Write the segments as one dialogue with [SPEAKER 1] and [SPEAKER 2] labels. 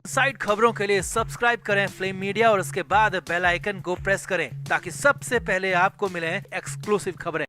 [SPEAKER 1] Side खबरों के लिए सब्सक्राइब करें फ्लेम मीडिया और उसके बाद बेल आइकन को प्रेस करें ताकि सबसे पहले आपको मिले एक्सक्लूसिव खबरें।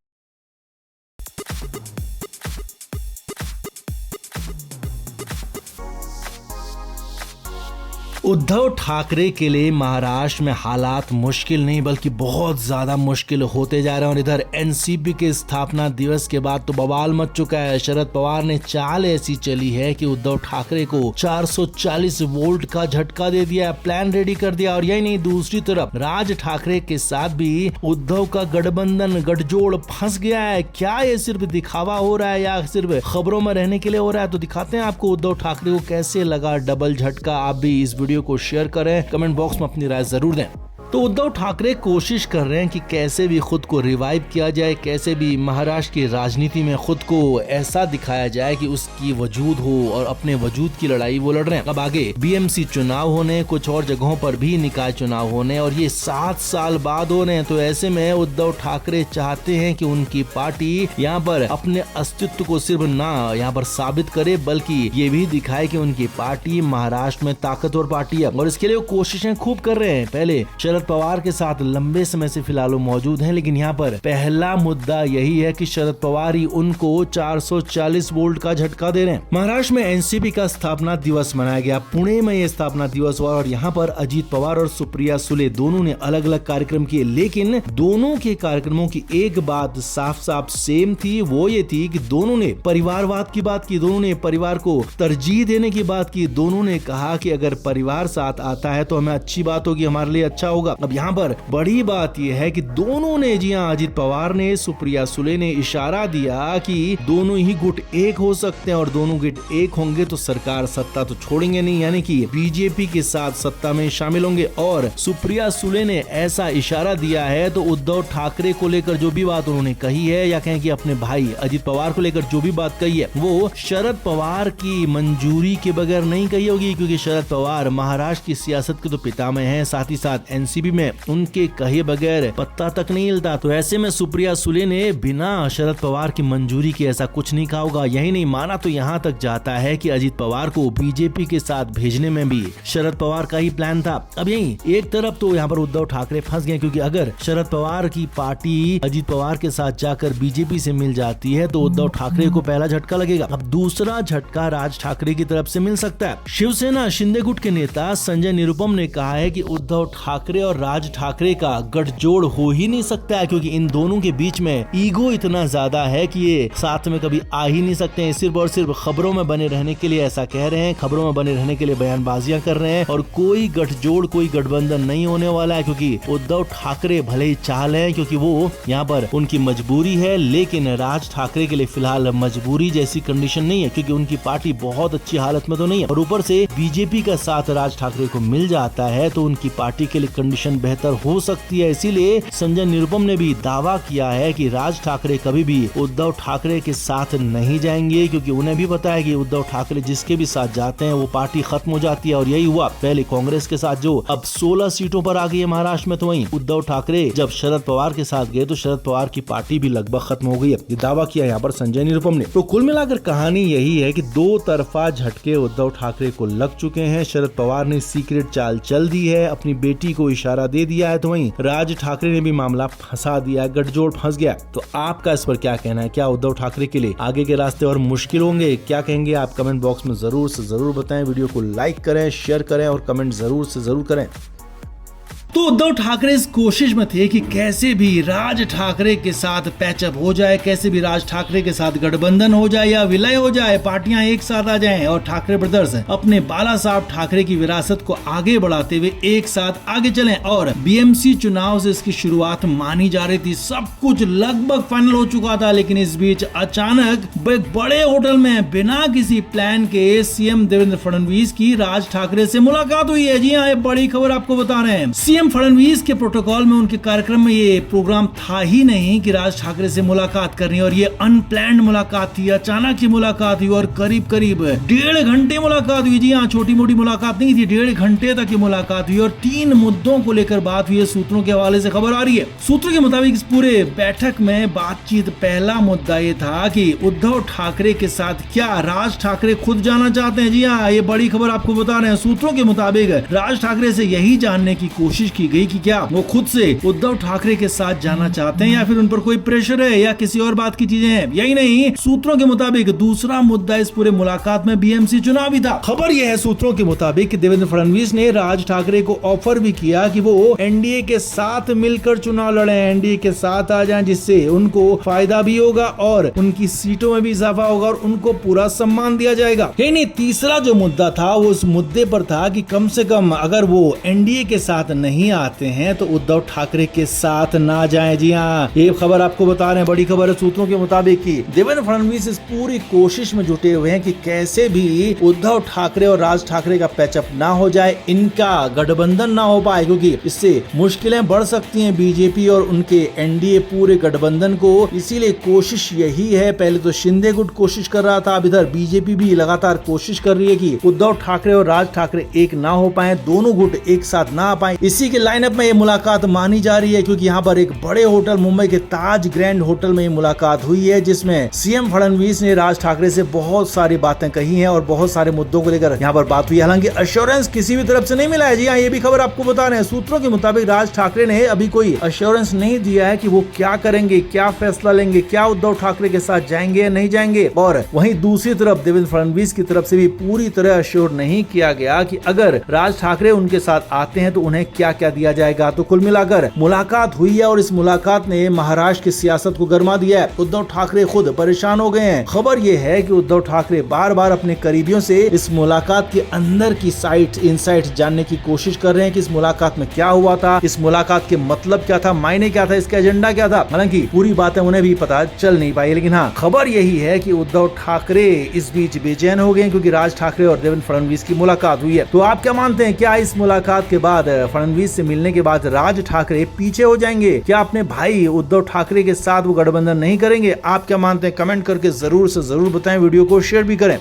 [SPEAKER 2] उद्धव ठाकरे के लिए महाराष्ट्र में हालात मुश्किल नहीं बल्कि बहुत ज्यादा मुश्किल होते जा रहे हैं और इधर एनसीपी के स्थापना दिवस के बाद तो बवाल मच चुका है। शरद पवार ने चाल ऐसी चली है कि उद्धव ठाकरे को 440 वोल्ट का झटका दे दिया, प्लान रेडी कर दिया। और यही नहीं, दूसरी तरफ राज ठाकरे के साथ भी उद्धव का गठबंधन गठजोड़ फंस गया है। क्या ये सिर्फ दिखावा हो रहा है या सिर्फ खबरों में रहने के लिए हो रहा है? तो दिखाते हैं आपको उद्धव ठाकरे को कैसे लगा डबल झटका। आप भी इस वीडियो को शेयर करें, कमेंट बॉक्स में अपनी राय जरूर दें। तो उद्धव ठाकरे कोशिश कर रहे हैं कि कैसे भी खुद को रिवाइव किया जाए, कैसे भी महाराष्ट्र की राजनीति में खुद को ऐसा दिखाया जाए कि उसकी वजूद हो और अपने वजूद की लड़ाई वो लड़ रहे हैं। अब आगे बीएमसी चुनाव होने, कुछ और जगहों पर भी निकाय चुनाव होने और ये 7 साल बाद हो रहे हैं। तो ऐसे में उद्धव ठाकरे चाहते हैं कि उनकी पार्टी यहाँ पर अपने अस्तित्व को सिर्फ ना यहाँ पर साबित करे बल्कि ये भी दिखाए कि उनकी पार्टी महाराष्ट्र में ताकतवर पार्टी है और इसके लिए वो कोशिशें खूब कर रहे हैं। पहले शरद पवार के साथ लंबे समय से फिलहाल वो मौजूद हैं, लेकिन यहाँ पर पहला मुद्दा यही है कि शरद पवार ही उनको 440 वोल्ट का झटका दे रहे हैं। महाराष्ट्र में एनसीपी का स्थापना दिवस मनाया गया, पुणे में ये स्थापना दिवस हुआ और यहाँ पर अजीत पवार और सुप्रिया सुले दोनों ने अलग अलग कार्यक्रम किए, लेकिन दोनों के कार्यक्रमों की एक बात साफ साफ सेम थी। वो ये थी कि दोनों ने परिवारवाद की बात की, दोनों ने परिवार को तरजीह देने की बात की, दोनों ने कहा कि अगर परिवार साथ आता है तो हमें अच्छी बात होगी, हमारे लिए अच्छा होगा। अब यहाँ पर बड़ी बात यह है कि दोनों ने, जी हाँ, अजीत पवार ने, सुप्रिया सुले ने इशारा दिया कि दोनों ही गुट एक हो सकते हैं और दोनों गुट एक होंगे तो सरकार सत्ता तो छोड़ेंगे नहीं, यानी कि बीजेपी के साथ सत्ता में शामिल होंगे। और सुप्रिया सुले ने ऐसा इशारा दिया है तो उद्धव ठाकरे को लेकर जो भी बात उन्होंने कही है या कहें कि अपने भाई अजीत पवार को लेकर जो भी बात कही है वो शरद पवार की मंजूरी के बगैर नहीं कही होगी, क्योंकि शरद पवार महाराष्ट्र की सियासत के तो पितामह हैं, साथ ही साथ एनसीपी में उनके कहे बगैर पत्ता तक नहीं हिलता। तो ऐसे में सुप्रिया सुले ने बिना शरद पवार की मंजूरी के ऐसा कुछ नहीं कहा होगा। यही नहीं, माना तो यहाँ तक जाता है कि अजीत पवार को बीजेपी के साथ भेजने में भी शरद पवार का ही प्लान था। अब यही एक तरफ तो यहाँ पर उद्धव ठाकरे फंस गए, क्योंकि अगर शरद पवार की पार्टी अजीत पवार के साथ जाकर बीजेपी से मिल जाती है तो उद्धव ठाकरे को पहला झटका लगेगा। अब दूसरा झटका राज ठाकरे की तरफ से मिल सकता है। शिवसेना शिंदे गुट के नेता संजय निरुपम ने कहा है कि उद्धव ठाकरे और राज ठाकरे का गठजोड़ हो ही नहीं सकता है, क्योंकि इन दोनों के बीच में ईगो इतना ज्यादा है कि ये साथ में कभी आ ही नहीं सकते हैं। सिर्फ और सिर्फ खबरों में बने रहने के लिए ऐसा कह रहे हैं, खबरों में बने रहने के लिए बयानबाजियां कर रहे हैं और कोई गठजोड़, कोई गठबंधन नहीं होने वाला है। क्योंकि उद्धव ठाकरे भले ही चाल है, क्योंकि वो यहाँ पर उनकी मजबूरी है, लेकिन राज ठाकरे के लिए फिलहाल मजबूरी जैसी कंडीशन नहीं है, क्योंकि उनकी पार्टी बहुत अच्छी हालत में तो नहीं है और ऊपर से बीजेपी का साथ राज ठाकरे को मिल जाता है तो उनकी पार्टी के लिए कंडीशन बेहतर हो सकती है। इसीलिए संजय निरुपम ने भी दावा किया है कि राज ठाकरे कभी भी उद्धव ठाकरे के साथ नहीं जाएंगे, क्योंकि उन्हें भी पता है कि उद्धव ठाकरे जिसके भी साथ जाते हैं वो पार्टी खत्म हो जाती है। और यही हुआ पहले कांग्रेस के साथ, जो अब 16 सीटों पर आ गई है महाराष्ट्र में। तो वहीं उद्धव ठाकरे जब शरद पवार के साथ गए तो शरद पवार की पार्टी भी लगभग खत्म हो गई है। ये दावा किया यहाँ पर संजय निरुपम ने। तो कुल मिलाकर कहानी यही है कि दो तरफा झटके उद्धव ठाकरे को लग चुके हैं। शरद पवार ने सीक्रेट चाल चल दी है, अपनी बेटी को इशारा दे दिया है, तो वहीं राज ठाकरे ने भी मामला फंसा दिया, गठजोड़ फंस गया। तो आपका इस पर क्या कहना है? क्या उद्धव ठाकरे के लिए आगे के रास्ते और मुश्किल होंगे? क्या कहेंगे आप? कमेंट बॉक्स में जरूर से जरूर बताएं। वीडियो को लाइक करें, शेयर करें और कमेंट जरूर से जरूर करें। तो उद्धव ठाकरे इस कोशिश में थे कि कैसे भी राज ठाकरे के साथ पैचअप हो जाए, कैसे भी राज ठाकरे के साथ गठबंधन हो जाए या विलय हो जाए, पार्टियां एक साथ आ जाएं और ठाकरे ब्रदर्स अपने बाला साहब ठाकरे की विरासत को आगे बढ़ाते हुए एक साथ आगे चलें। और बीएमसी चुनाव से इसकी शुरुआत मानी जा रही थी, सब कुछ लगभग फाइनल हो चुका था, लेकिन इस बीच अचानक एक बड़े होटल में बिना किसी प्लान के सीएम देवेंद्र फडणवीस की राज ठाकरे से मुलाकात हुई है। जी हाँ, ये बड़ी खबर आपको बता रहे हैं। सीएम सीएम फडणवीस के प्रोटोकॉल में, उनके कार्यक्रम में ये प्रोग्राम था ही नहीं कि राज ठाकरे से मुलाकात करनी, और ये अनप्लैंड मुलाकात थी, अचानक ही मुलाकात हुई और करीब करीब 1.5 घंटे मुलाकात हुई। जी हाँ, छोटी मोटी मुलाकात नहीं थी, 1.5 घंटे तक ये मुलाकात हुई और 3 मुद्दों को लेकर बात हुई है। सूत्रों के हवाले से खबर आ रही है। सूत्रों के मुताबिक इस पूरे बैठक में बातचीत, पहला मुद्दा ये था कि उद्धव ठाकरे के साथ क्या राज ठाकरे खुद जाना चाहते हैं। जी हाँ, ये बड़ी खबर आपको बता रहे हैं। सूत्रों के मुताबिक राज ठाकरे से यही जानने की कोशिश की गई कि क्या वो खुद से उद्धव ठाकरे के साथ जाना चाहते हैं या फिर उन पर कोई प्रेशर है या किसी और बात की चीजें हैं। यही नहीं, सूत्रों के मुताबिक दूसरा मुद्दा इस पूरे मुलाकात में बीएमसी चुनाव भी था। खबर यह है सूत्रों के मुताबिक कि देवेंद्र फडणवीस ने राज ठाकरे को ऑफर भी किया कि वो एनडीए के साथ मिलकर चुनाव लड़े, एनडीए के साथ आ जाएं, जिससे उनको फायदा भी होगा और उनकी सीटों में भी इजाफा होगा और उनको पूरा सम्मान दिया जाएगा। यही नहीं, तीसरा जो मुद्दा था वो उस मुद्दे पर था कि कम से कम अगर वो एनडीए के साथ नहीं आते हैं तो उद्धव ठाकरे के साथ ना जाएं। जी हाँ, ये खबर आपको बता रहे हैं, बड़ी खबर है सूत्रों के मुताबिक कि देवेंद्र फडणवीस इस पूरी कोशिश में जुटे हुए हैं कि कैसे भी उद्धव ठाकरे और राज ठाकरे का पैचअप ना हो जाए, इनका गठबंधन ना हो पाए, क्योंकि इससे मुश्किलें बढ़ सकती हैं बीजेपी और उनके एनडीए पूरे गठबंधन को। इसीलिए कोशिश यही है, पहले तो शिंदे गुट कोशिश कर रहा था, अब इधर बीजेपी भी लगातार कोशिश कर रही है कि उद्धव ठाकरे और राज ठाकरे एक ना हो पाए, दोनों गुट एक साथ ना आ पाए। इसी के लाइनअप में ये मुलाकात मानी जा रही है, क्योंकि यहाँ पर एक बड़े होटल, मुंबई के ताज ग्रैंड होटल में ये मुलाकात हुई है, जिसमें सीएम फडणवीस ने राज ठाकरे से बहुत सारी बातें कही हैं और बहुत सारे मुद्दों को लेकर यहाँ पर बात हुई। हालांकि अश्योरेंस किसी भी तरफ से नहीं मिला है। जी हाँ, ये भी खबर आपको बता रहे हैं। सूत्रों के मुताबिक राज ठाकरे ने अभी कोई अश्योरेंस नहीं दिया है कि वो क्या करेंगे, क्या फैसला लेंगे, क्या उद्धव ठाकरे के साथ जाएंगे या नहीं जाएंगे। और वहीं दूसरी तरफ देवेंद्र फडणवीस की तरफ से भी पूरी तरह अश्योर नहीं किया गया कि अगर राज ठाकरे उनके साथ आते हैं तो उन्हें क्या क्या दिया जाएगा। तो कुल मिलाकर मुलाकात हुई है और इस मुलाकात ने महाराष्ट्र की सियासत को गर्मा दिया है। उद्धव ठाकरे खुद परेशान हो गए हैं। खबर यह है कि उद्धव ठाकरे बार बार अपने करीबियों से इस मुलाकात के अंदर की इनसाइट जानने की कोशिश कर रहे हैं कि इस मुलाकात में क्या हुआ था, इस मुलाकात के मतलब क्या था, मायने क्या था, इसका एजेंडा क्या था। हालांकि पूरी बातें उन्हें भी पता चल नहीं पाई, लेकिन हाँ, खबर यही है कि उद्धव ठाकरे इस बीच बेचैन हो गए क्योंकि राज ठाकरे और देवेंद्र फडणवीस की मुलाकात हुई है। तो आप क्या मानते हैं, क्या इस मुलाकात के बाद, फडणवीस से मिलने के बाद राज ठाकरे पीछे हो जाएंगे? क्या अपने भाई उद्धव ठाकरे के साथ वो गठबंधन नहीं करेंगे? आप क्या मानते हैं, कमेंट करके जरूर से जरूर बताएं, वीडियो को शेयर भी करें।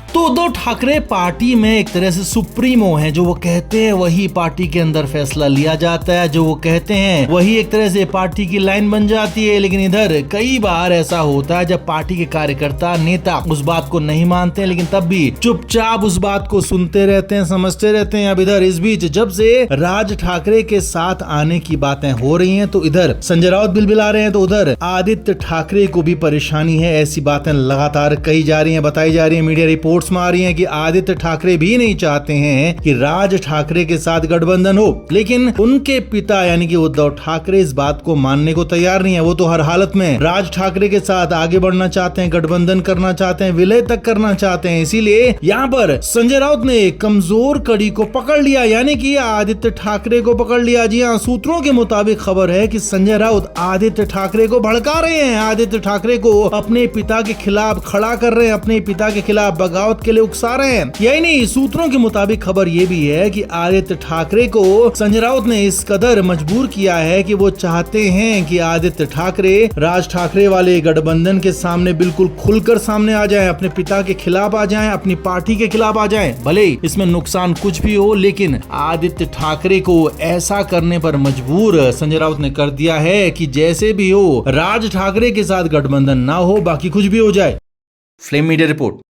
[SPEAKER 2] तो उद्धव ठाकरे पार्टी में एक तरह से सुप्रीमो हैं, जो वो कहते हैं वही पार्टी के अंदर फैसला लिया जाता है, जो वो कहते हैं वही एक तरह से पार्टी की लाइन बन जाती है। लेकिन इधर कई बार ऐसा होता है जब पार्टी के कार्यकर्ता, नेता उस बात को नहीं मानते हैं, लेकिन तब भी चुपचाप उस बात को सुनते रहते हैं, समझते रहते हैं। अब इधर इस बीच जब से राज ठाकरे के साथ आने की बातें हो रही है तो इधर संजय राउत बिलबिला रहे हैं, तो उधर आदित्य ठाकरे को भी परेशानी है। ऐसी बातें लगातार कही जा रही है, बताई जा रही है, मीडिया रिपोर्ट्स में आ रही है कि आदित्य ठाकरे भी नहीं चाहते हैं कि राज ठाकरे के साथ गठबंधन हो, लेकिन उनके पिता यानी कि उद्धव ठाकरे इस बात को मानने को तैयार नहीं है। वो तो हर हालत में राज ठाकरे के साथ आगे बढ़ना चाहते हैं, गठबंधन करना चाहते हैं, विलय तक करना चाहते हैं। इसीलिए यहाँ पर संजय राउत ने कमजोर कड़ी को पकड़ लिया, यानी कि आदित्य ठाकरे को पकड़ लिया। जी हाँ, सूत्रों के मुताबिक खबर है कि संजय राउत आदित्य ठाकरे को भड़का रहे हैं, आदित्य ठाकरे को अपने पिता के खिलाफ खड़ा कर रहे हैं, अपने पिता के खिलाफ बगावत के लिए उकसा रहे हैं। यही नहीं, सूत्रों के मुताबिक खबर ये भी है कि आदित्य ठाकरे को संजय राउत ने इस कदर मजबूर किया है कि वो चाहते हैं कि आदित्य ठाकरे राज ठाकरे वाले गठबंधन के सामने बिल्कुल खुलकर सामने आ जाएं, अपने पिता के खिलाफ आ जाएं, अपनी पार्टी के खिलाफ आ जाएं। भले इसमें नुकसान कुछ भी हो, लेकिन आदित्य ठाकरे को ऐसा करने पर मजबूर संजय राउत ने कर दिया है कि जैसे भी हो राज ठाकरे के साथ गठबंधन ना हो, बाकी कुछ भी हो जाए। Flame media report.